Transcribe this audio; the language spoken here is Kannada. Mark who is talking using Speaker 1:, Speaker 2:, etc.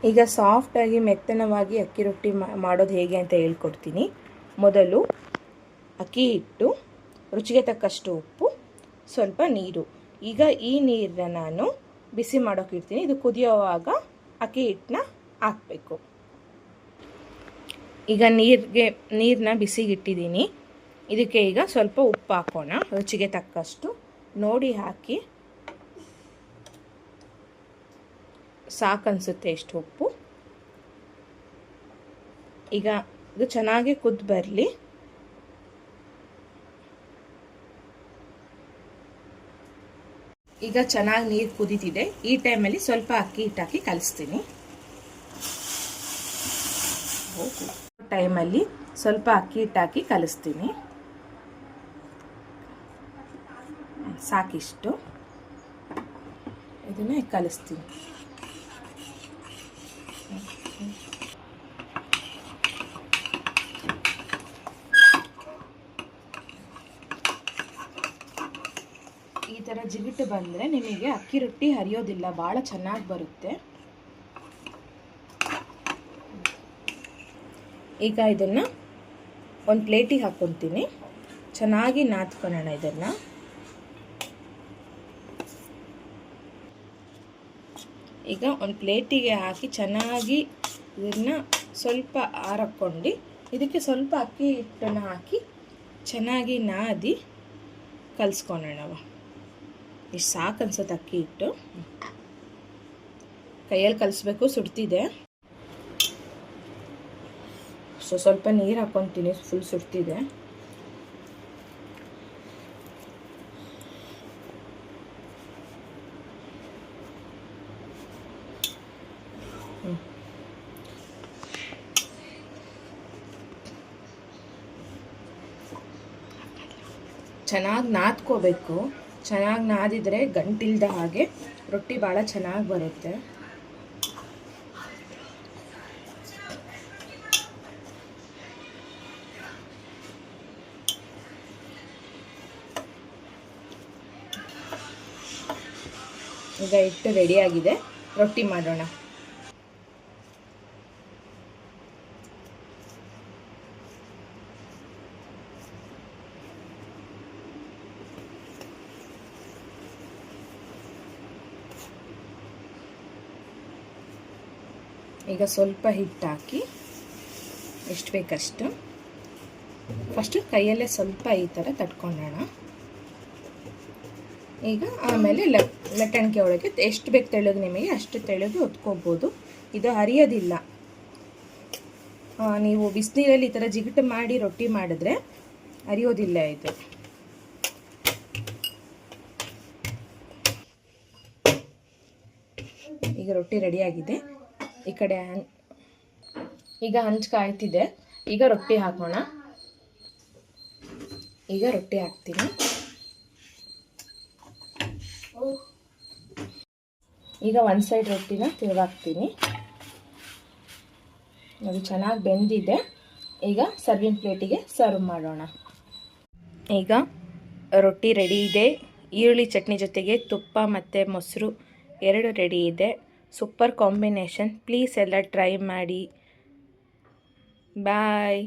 Speaker 1: ಈಗ ಸಾಫ್ಟಾಗಿ ಮೆತ್ತನವಾಗಿ ಅಕ್ಕಿ ರೊಟ್ಟಿ ಮಾಡೋದು ಹೇಗೆ ಅಂತ ಹೇಳ್ಕೊಡ್ತೀನಿ. ಮೊದಲು ಅಕ್ಕಿ ಹಿಟ್ಟು, ರುಚಿಗೆ ತಕ್ಕಷ್ಟು ಉಪ್ಪು, ಸ್ವಲ್ಪ ನೀರು. ಈಗ ಈ ನೀರನ್ನ ನಾನು ಬಿಸಿ ಮಾಡೋಕೆ ಇಡ್ತೀನಿ. ಇದು ಕುದಿಯೋವಾಗ ಅಕ್ಕಿ ಹಿಟ್ಟನ್ನ ಹಾಕಬೇಕು. ಈಗ ನೀರನ್ನ ಬಿಸಿಗಿಟ್ಟಿದ್ದೀನಿ. ಇದಕ್ಕೆ ಈಗ ಸ್ವಲ್ಪ ಉಪ್ಪು ಹಾಕೋಣ, ರುಚಿಗೆ ತಕ್ಕಷ್ಟು ನೋಡಿ ಹಾಕಿ. ಸಾಕನ್ಸುತ್ತೆ ಎಷ್ಟು ಉಪ್ಪು. ಈಗ ಇದು ಚೆನ್ನಾಗಿ ಕುದ್ದು ಬರಲಿ. ಈಗ ಚೆನ್ನಾಗಿ ನೀರು ಕುದೀತಿದೆ. ಈ ಟೈಮಲ್ಲಿ ಸ್ವಲ್ಪ ಅಕ್ಕಿ ಹಿಟ್ಟು ಹಾಕಿ ಕಲಿಸ್ತೀನಿ. ಟೈಮಲ್ಲಿ ಸ್ವಲ್ಪ ಅಕ್ಕಿ ಹಿಟ್ಟು ಹಾಕಿ ಕಲಿಸ್ತೀನಿ. ಸಾಕಿಷ್ಟು ಇದನ್ನ ಕಲಿಸ್ತೀನಿ. ಈ ಥರ ಜಿಗಿಟ್ಟು ಬಂದರೆ ನಿಮಗೆ ಅಕ್ಕಿ ರೊಟ್ಟಿ ಹರಿಯೋದಿಲ್ಲ, ಭಾಳ ಚೆನ್ನಾಗಿ ಬರುತ್ತೆ. ಈಗ ಇದನ್ನು ಒಂದು ಪ್ಲೇಟಿಗೆ ಹಾಕ್ಕೊತೀನಿ. ಚೆನ್ನಾಗಿ ನಾದ್ಕೊಳ್ಳೋಣ ಇದನ್ನು. ಈಗ ಒಂದು ಪ್ಲೇಟಿಗೆ ಹಾಕಿ ಚೆನ್ನಾಗಿ ಇದನ್ನು ಸ್ವಲ್ಪ ಆರಕೊಂಡು ಇದಕ್ಕೆ ಸ್ವಲ್ಪ ಅಕ್ಕಿ ಹಿಟ್ಟನ್ನು ಹಾಕಿ ಚೆನ್ನಾಗಿ ನಾದಿ ಕಲಿಸ್ಕೊಳ್ಳೋಣ. ಇಷ್ಟು ಸಾಕು ಅನ್ಸುತ್ತೆ ಅಕ್ಕಿ ಹಿಟ್ಟು. ಕೈಯಲ್ಲಿ ಕಲಿಸ್ಬೇಕು, ಸುಡ್ತಿದೆ. ಸ್ವಲ್ಪ ನೀರು ಹಾಕ್ಕೊತೀನಿ, ಫುಲ್ ಸುಡ್ತಿದೆ. ಚೆನ್ನಾಗಿ ನಾದ್ಕೋಬೇಕು. ಚೆನ್ನಾಗಿ ನಾದಿದ್ರೆ ಗಂಟಿಲ್ದ ಹಾಗೆ ರೊಟ್ಟಿ ಭಾಳ ಚೆನ್ನಾಗಿ ಬರುತ್ತೆ. ಈಗ ಹಿಟ್ಟು ರೆಡಿಯಾಗಿದೆ, ರೊಟ್ಟಿ ಮಾಡೋಣ. ಈಗ ಸ್ವಲ್ಪ ಹಿಟ್ಟು ಹಾಕಿ ಎಷ್ಟು ಬೇಕಷ್ಟು ಫಸ್ಟು ಕೈಯಲ್ಲೇ ಸ್ವಲ್ಪ ಈ ಥರ ತಟ್ಕೊಳ್ಳೋಣ. ಈಗ ಆಮೇಲೆ ಲಟ್ಟಣಿಕೆ ಒಳಗೆ ಎಷ್ಟು ಬೇಕು ತೆಳ್ಳಗೆ ನಿಮಗೆ ಅಷ್ಟು ತೆಳ್ಳಗೆ ಹೊತ್ಕೋಬೋದು. ಇದು ಹರಿಯೋದಿಲ್ಲ. ನೀವು ಬಿಸಿನೀರಲ್ಲಿ ಈ ಥರ ಜಿಗಿಟು ಮಾಡಿ ರೊಟ್ಟಿ ಮಾಡಿದ್ರೆ ಹರಿಯೋದಿಲ್ಲ ಇದು. ಈಗ ರೊಟ್ಟಿ ರೆಡಿಯಾಗಿದೆ. ಈ ಕಡೆ ಈಗ ಹಂಚು ಕಾಯ್ತಿದೆ. ಈಗ ರೊಟ್ಟಿ ಹಾಕೋಣ. ಈಗ ರೊಟ್ಟಿ ಹಾಕ್ತೀನಿ. ಈಗ ಒಂದು ಸೈಡ್ ರೊಟ್ಟಿನ ತಿರುಗಾಕ್ತೀನಿ. ಅದು ಚೆನ್ನಾಗಿ ಬೆಂದಿದೆ. ಈಗ ಸರ್ವಿಂಗ್ ಪ್ಲೇಟಿಗೆ ಸರ್ವ್ ಮಾಡೋಣ. ಈಗ ರೊಟ್ಟಿ ರೆಡಿ ಇದೆ. ಈರುಳ್ಳಿ ಚಟ್ನಿ ಜೊತೆಗೆ ತುಪ್ಪ ಮತ್ತು ಮೊಸರು ಎರಡು ರೆಡಿ ಇದೆ. Super combination. ಪ್ಲೀಸ್ ಎಲ್ಲ ಟ್ರೈ ಮಾಡಿ. ಬಾಯ್.